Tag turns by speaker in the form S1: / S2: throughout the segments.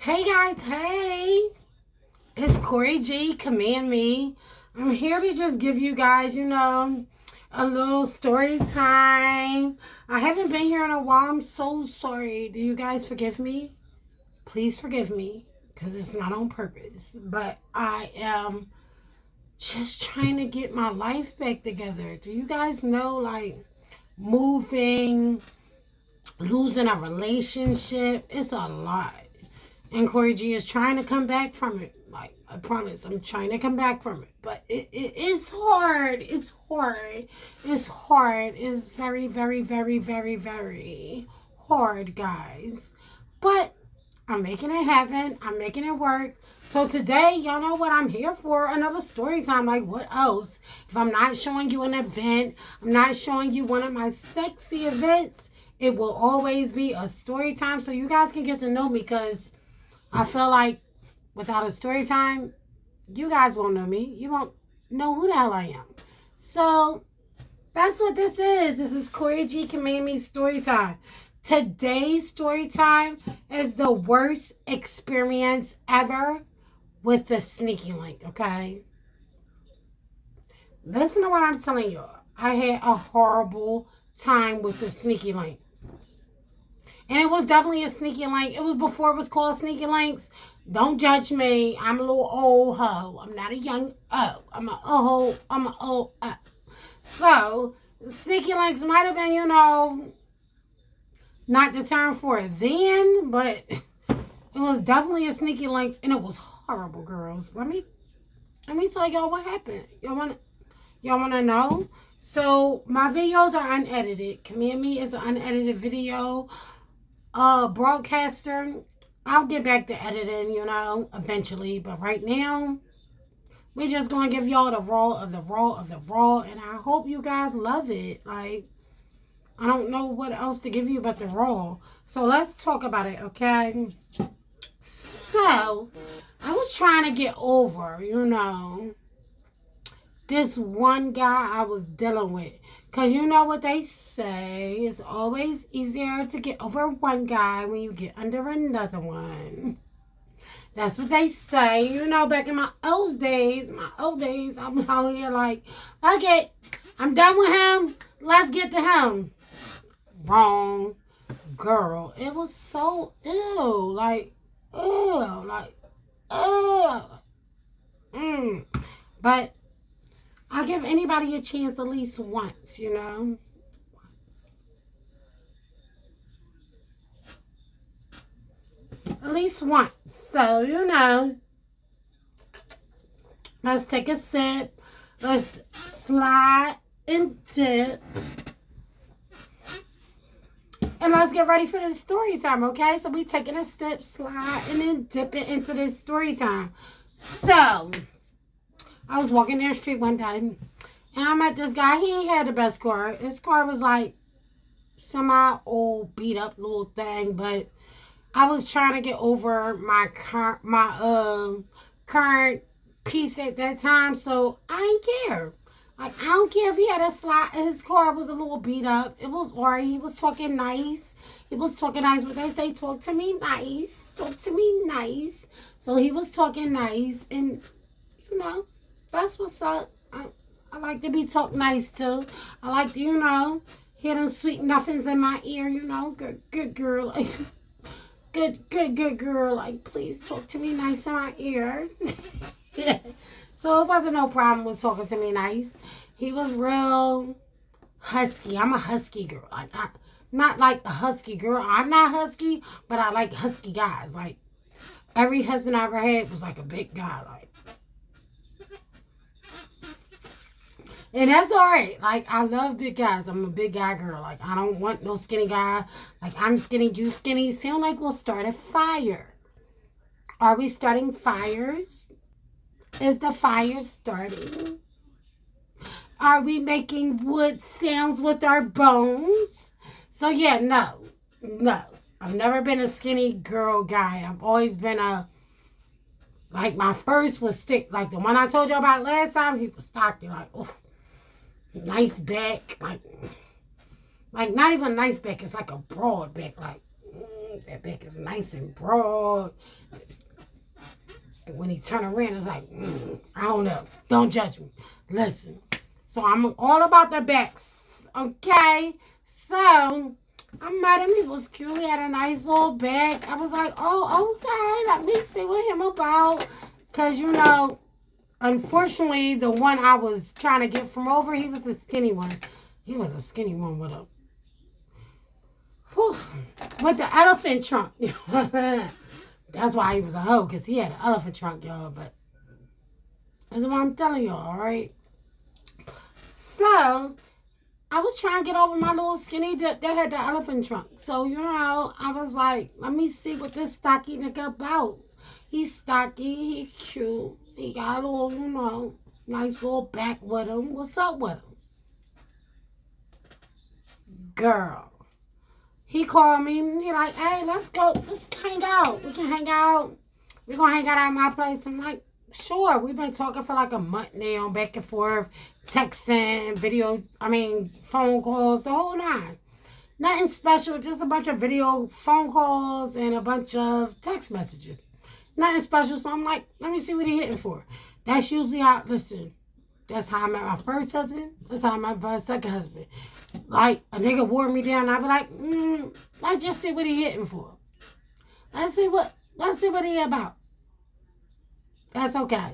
S1: Hey guys, hey, it's Corey G, Command Me. I'm here to just give you guys, a little story time. I haven't been here in a while. I'm so sorry. Do you guys forgive me? Please forgive me because it's not on purpose. But I am just trying to get my life back together. Do you guys know, like, moving, losing a relationship? It's a lot. And Corey G is trying to come back from it. Like, I promise, I'm trying to come back from it. But it's hard. It's hard. It's hard. It's very, very, very, very, very hard, guys. But I'm making it happen. I'm making it work. So today, y'all know what I'm here for. Another story time. Like, what else? If I'm not showing you an event, I'm not showing you one of my sexy events, it will always be a story time so you guys can get to know me, because I feel like without a story time, you guys won't know me. You won't know who the hell I am. So that's what this is. This is Corey G. Command Me story time. Today's story time is the worst experience ever with the sneaky link, okay? Listen to what I'm telling you. I had a horrible time with the sneaky link. And it was definitely a sneaky link. It was before it was called sneaky links. Don't judge me. I'm a little old hoe. I'm not a young oh. I'm a old. I'm a old. So sneaky links might have been, not the term for it then, but it was definitely a sneaky links, and it was horrible, girls. Let me tell y'all what happened. Y'all wanna know? So my videos are unedited. Command Me is an unedited video broadcaster. I'll get back to editing, eventually. But right now, we're just going to give y'all the raw of the raw of the raw. And I hope you guys love it. Like, I don't know what else to give you but the raw. So let's talk about it, okay? So, I was trying to get over, this one guy I was dealing with. Because you know what they say, it's always easier to get over one guy when you get under another one. That's what they say. Back in my old days, I was out here like, okay, I'm done with him. Let's get to him. Wrong. Girl, it was so ew. Like, ew. Like, ew. But I'll give anybody a chance at least once, At least once. So, let's take a sip. Let's slide and dip. And let's get ready for this story time, okay? So we taking a sip, slide, and then dip it into this story time. So I was walking down the street one day, and I met this guy. He ain't had the best car. His car was like semi old, beat up little thing. But I was trying to get over my current piece at that time, so I ain't care. Like, I don't care if he had a slot. His car was a little beat up. It was alright. He was talking nice. But they say, talk to me nice. Talk to me nice. So he was talking nice, and that's what's up. I like to be talked nice too. I like to, hear them sweet nothings in my ear, good girl. Like, good girl. Like, please talk to me nice in my ear. Yeah. So it wasn't no problem with talking to me nice. He was real husky. I'm a husky girl. Like, not like a husky girl. I'm not husky, but I like husky guys. Like, every husband I ever had was like a big guy. Like, and that's all right. Like, I love big guys. I'm a big guy girl. Like, I don't want no skinny guy. Like, I'm skinny, you skinny. Sound like we'll start a fire. Are we starting fires? Is the fire starting? Are we making wood sounds with our bones? So, yeah, no. I've never been a skinny girl guy. I've always been like, my first was thick. Like, the one I told you about last time, he was stocky. Like, oh, nice back. Like not even a nice back. It's like a broad back. Like, That back is nice and broad. And when he turn around, it's like, I don't know. Don't judge me. Listen. So I'm all about the backs. Okay? So I met him. He was cute. He had a nice little back. I was like, oh, okay. Let me see what him about. Because, you know, unfortunately, the one I was trying to get from over, he was a skinny one. He was a skinny one with a... Whew, with the elephant trunk. That's why he was a hoe, because he had an elephant trunk, y'all. But that's what I'm telling y'all, all right? So, I was trying to get over my little skinny that had the elephant trunk. So, you know, I was like, let me see what this stocky nigga about. He's stocky, he cute. He got a little, you know, nice little back with him. What's up with him? Girl. He called me. He like, hey, let's go. Let's hang out. We can hang out. We're going to hang out at my place. I'm like, sure. We've been talking for like a month now, back and forth, texting, phone calls, the whole nine. Nothing special, just a bunch of video phone calls and a bunch of text messages. Nothing special. So I'm like, let me see what he hitting for. That's usually how, listen, that's how I met my first husband. That's how I met my second husband. Like, a nigga wore me down, I'd be like, let's just see what he hitting for. Let's see what he about. That's okay.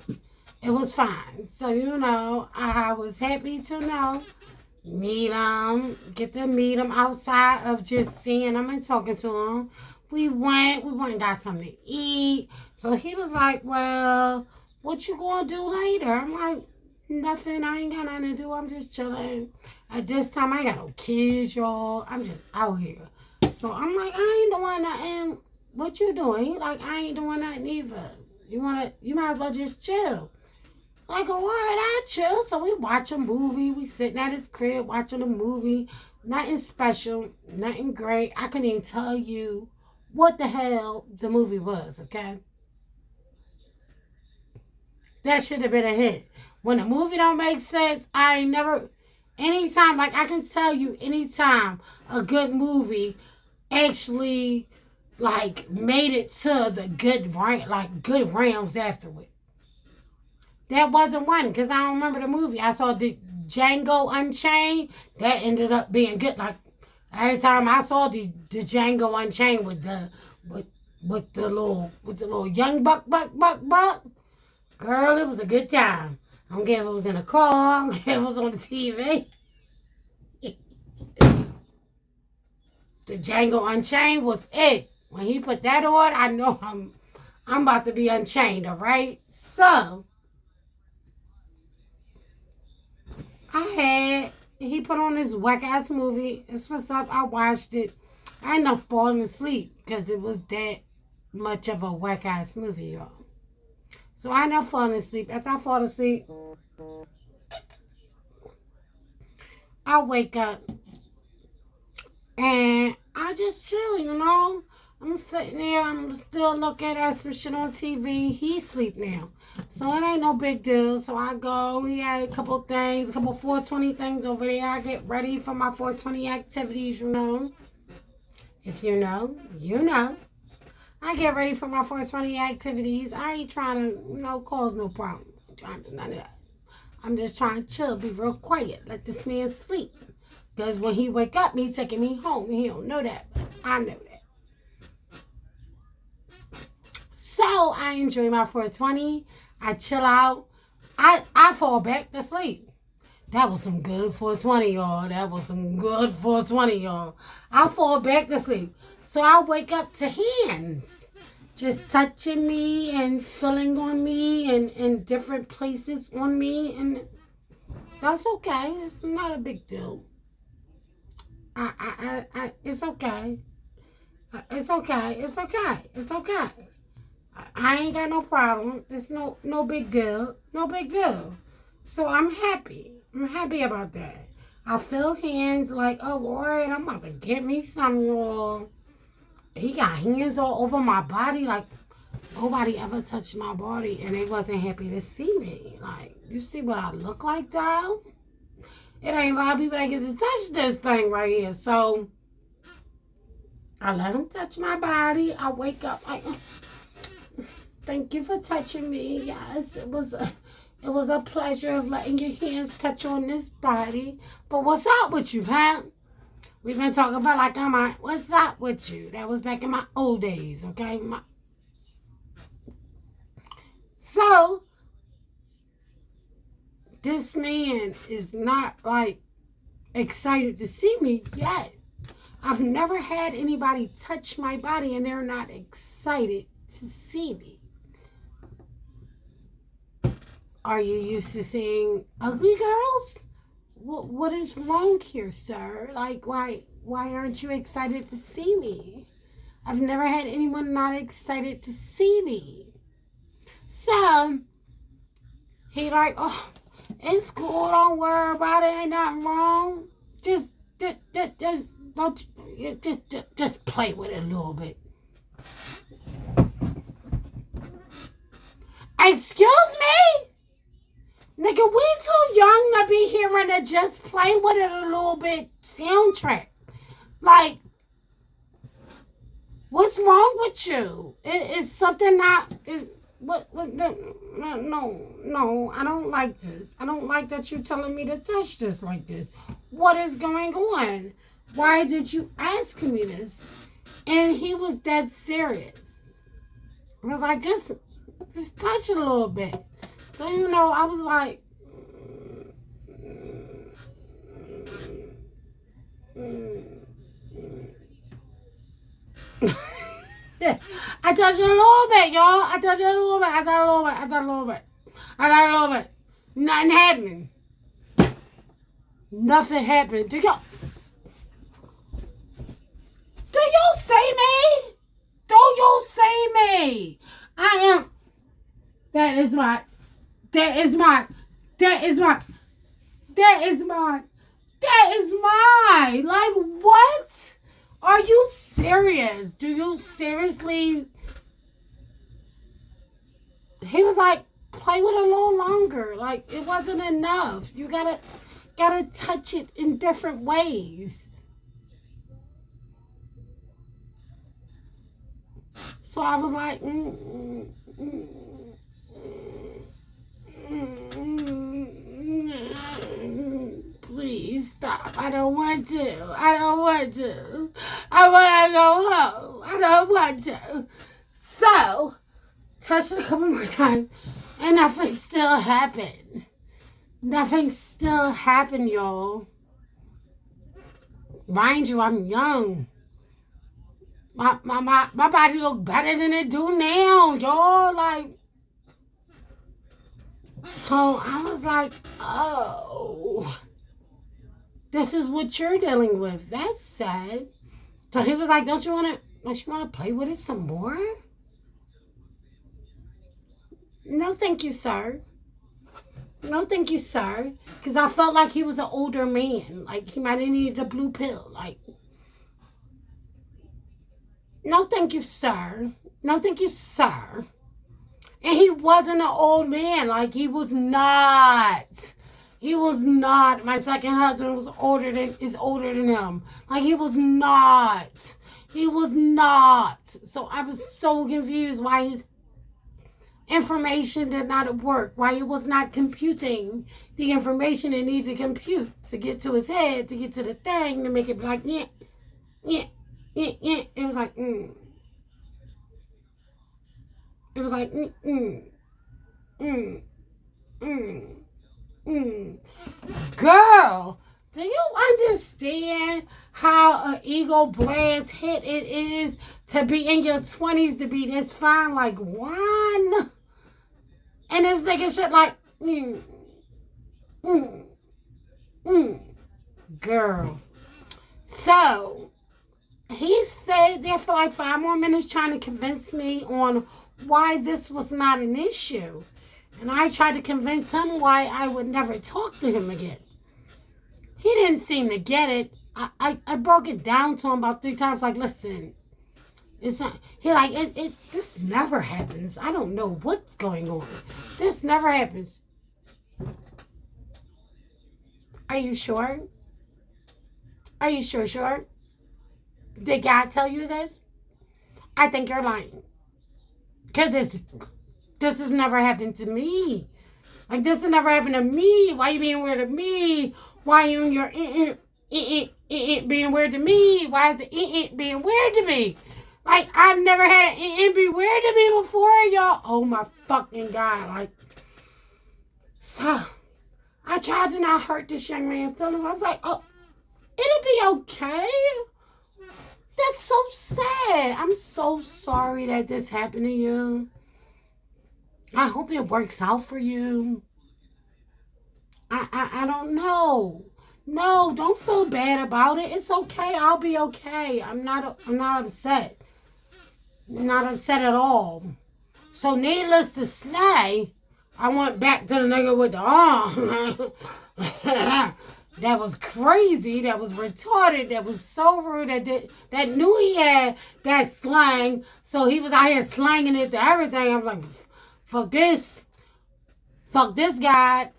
S1: It was fine. So, you know, I was happy to meet him, get to meet him outside of just seeing him and talking to him. We went and got something to eat. So he was like, well, what you gonna do later? I'm like, nothing. I ain't got nothing to do. I'm just chilling. At this time, I ain't got no kids, y'all. I'm just out here. So I'm like, I ain't doing nothing. What you doing? He like, I ain't doing nothing either. You might as well just chill. Like, all right, I chill. So we watch a movie. We sitting at his crib watching a movie. Nothing special. Nothing great. I couldn't even tell you what the hell the movie was, okay? That should have been a hit. When a movie don't make sense, anytime, like I can tell you anytime a good movie actually like made it to the good rounds afterward. That wasn't one because I don't remember the movie. I saw the Django Unchained. That ended up being good. Like every time I saw the Django Unchained with the little young buck. Girl, it was a good time. I don't care if it was in a car. I don't care if it was on the TV. The Django Unchained was it. When he put that on, I know I'm about to be unchained, all right? So, he put on this whack-ass movie. This was up. I watched it. I ended up falling asleep because it was that much of a whack-ass movie, y'all. So I ended up falling asleep. After I fall asleep, I wake up and I just chill, you know. I'm sitting there, I'm still looking at some shit on TV. He sleep now. So it ain't no big deal. So I go, he had a couple 420 things over there. I get ready for my 420 activities, you know. If you know, you know. I get ready for my 420 activities. I ain't trying to, cause no problem. I ain't trying to do none of that. I'm just trying to chill, be real quiet, let this man sleep. Because when he wake up, he taking me home. He don't know that, but I know that. So I enjoy my 420. I chill out. I fall back to sleep. That was some good 420, y'all. That was some good 420, y'all. I fall back to sleep. So I wake up to hands just touching me and feeling on me and in different places on me. And that's okay. It's not a big deal. It's okay. It's okay. It's okay. It's okay. I ain't got no problem. It's no big deal. No big deal. So I'm happy. I'm happy about that. I feel hands like, oh, all right, I'm about to get me some, y'all. He got hands all over my body. Like, nobody ever touched my body, and they wasn't happy to see me. Like, you see what I look like, though? It ain't a lot of people that get to touch this thing right here. So, I let him touch my body. I wake up like, thank you for touching me. Yes, it was a pleasure of letting your hands touch on this body. But what's up with you, huh? We've been talking about like what's up with you? That was back in my old days, okay? So this man is not like excited to see me yet. I've never had anybody touch my body and they're not excited to see me. Are you used to seeing ugly girls? What is wrong here, sir? Like, why aren't you excited to see me? I've never had anyone not excited to see me. So, he like, oh, it's cool, don't worry about it, ain't nothing wrong. Just don't, just play with it a little bit. Excuse me? Nigga, we too young to be hearing the just play with it a little bit soundtrack. Like, what's wrong with you? Is something not, no, I don't like this. I don't like that you're telling me to touch this like this. What is going on? Why did you ask me this? And he was dead serious. I was like, just touch it a little bit. So, I was like, I touched it a little bit, y'all. I touched it a little bit. Nothing happened. Nothing happened. Do y'all see me? Do you see me? I am. That is mine. Like, what? Are you serious? Do you seriously? He was like, play with it a little longer. Like, it wasn't enough. You gotta touch it in different ways. So I was like, please stop. I don't want to. I want to go home. I don't want to. So, touched it a couple more times, and nothing still happened. Nothing still happened, y'all. Mind you, I'm young. My body look better than it do now, y'all. Like, so I was like, oh, this is what you're dealing with. That's sad. So he was like, don't you want to play with it some more? No, thank you, sir. No, thank you, sir. Because I felt like he was an older man. Like, he might have needed a blue pill. Like, no, thank you, sir. No, thank you, sir. And he wasn't an old man. Like, he was not. He was not. My second husband is older than him. Like, he was not. He was not. So I was so confused why his information did not work, why it was not computing the information it needed to compute to get to his head, to get to the thing, to make it like, yeah. It was like, It was like, Girl, do you understand how an ego blast hit it is to be in your 20s to be this fine like one? And this nigga shit like, Girl. So, he stayed there for like 5 more minutes trying to convince me on why this was not an issue. And I tried to convince him why I would never talk to him again. He didn't seem to get it. I broke it down to him about 3 times, like, listen, it's not, he like, this never happens. I don't know what's going on. This never happens. Are you sure? Are you sure? Did God tell you this? I think you're lying. Because this has never happened to me. Like, this has never happened to me. Why you being weird to me? Why you and your being weird to me? Why is the being weird to me? Like, I've never had an be weird to me before, y'all. Oh, my fucking God. Like, so, I tried to not hurt this young man's feelings. I was like, oh, it'll be okay. That's so sad. I'm so sorry that this happened to you. I hope it works out for you. I don't know. No, don't feel bad about it. It's okay. I'll be okay. I'm not upset. Not upset at all. So needless to say, I went back to the nigga with the arm. That was crazy. That was retarded. That was so rude. That knew he had that slang. So he was out here slanging it to everything. I'm like, fuck this. Fuck this guy.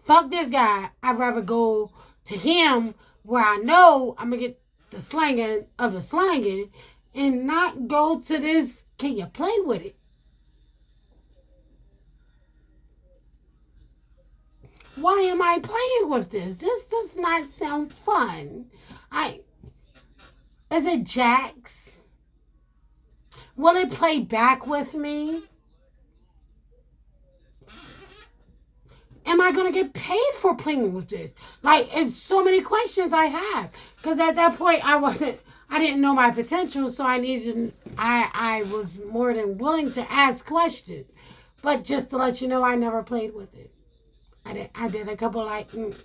S1: Fuck this guy. I'd rather go to him where I know I'm going to get the slanging of the slanging and not go to this. Can you play with it? Why am I playing with this? This does not sound fun. Is it Jax? Will it play back with me? Am I going to get paid for playing with this? Like, it's so many questions I have. Because at that point, I didn't know my potential, so I was more than willing to ask questions. But just to let you know, I never played with it. I did a couple like, and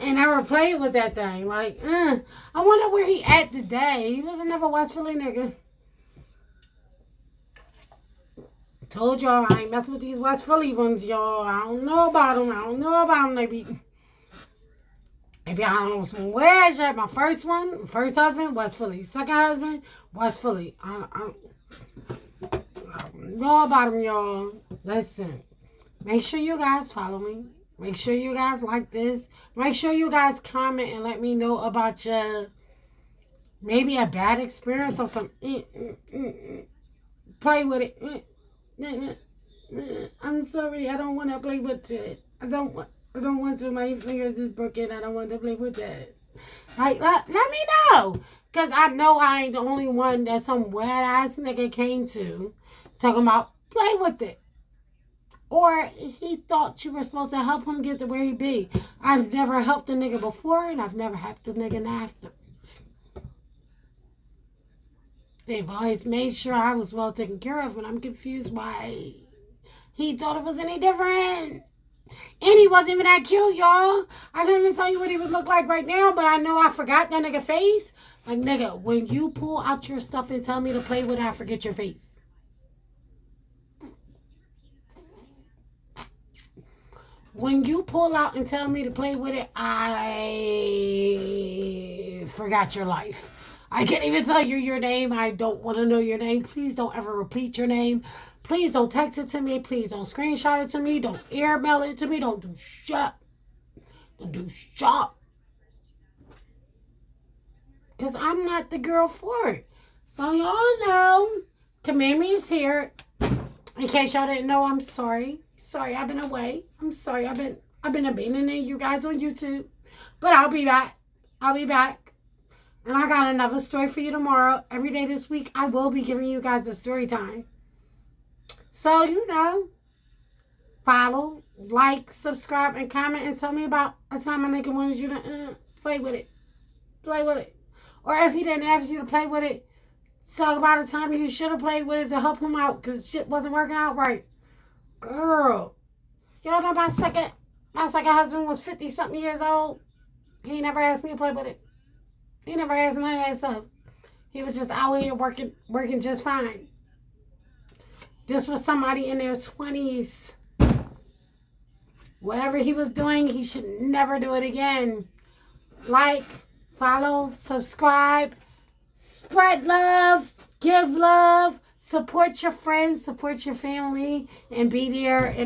S1: never played with that thing. Like, I wonder where he at today. He was never West Philly nigga. Told y'all I ain't messing with these West Philly ones, y'all. I don't know about them. Maybe I don't know some weird shit. My first husband, West Philly. Second husband, West Philly. I don't know about them, y'all. Listen, make sure you guys follow me. Make sure you guys like this. Make sure you guys comment and let me know about your maybe a bad experience or some play with it. I'm sorry, I don't want to play with it. I don't want to. My fingers is broken. I don't want to play with it. Like, let me know. Because I know I ain't the only one that some wet ass nigga came to talking about play with it. Or he thought you were supposed to help him get to where he be. I've never helped a nigga before, and I've never helped a nigga afterwards. They've always made sure I was well taken care of, and I'm confused why he thought it was any different. And he wasn't even that cute, y'all. I couldn't even tell you what he would look like right now, but I know I forgot that nigga face. Like, nigga, when you pull out your stuff and tell me to play with it, I forget your face. When you pull out and tell me to play with it, I forgot your life. I can't even tell you your name. I don't want to know your name. Please don't ever repeat your name. Please don't text it to me. Please don't screenshot it to me. Don't email it to me. Don't do shit. Don't do shit. Because I'm not the girl for it. So y'all know, CUM-MANDME is here. In case y'all didn't know, I'm sorry. Sorry, I've been away. I'm sorry. I've been abandoning you guys on YouTube. But I'll be back. I'll be back. And I got another story for you tomorrow. Every day this week, I will be giving you guys a story time. So, you know, follow, like, subscribe, and comment, and tell me about a time a nigga wanted you to play with it. Play with it. Or if he didn't ask you to play with it, talk about a time you should have played with it to help him out because shit wasn't working out right. Girl, y'all know my second husband was 50-something years old. He never asked me to play with it. He never asked none of that stuff. He was just out here working just fine. This was somebody in their 20s. Whatever he was doing, he should never do it again. Like, follow, subscribe, spread love, give love, support your friends, support your family, and be there in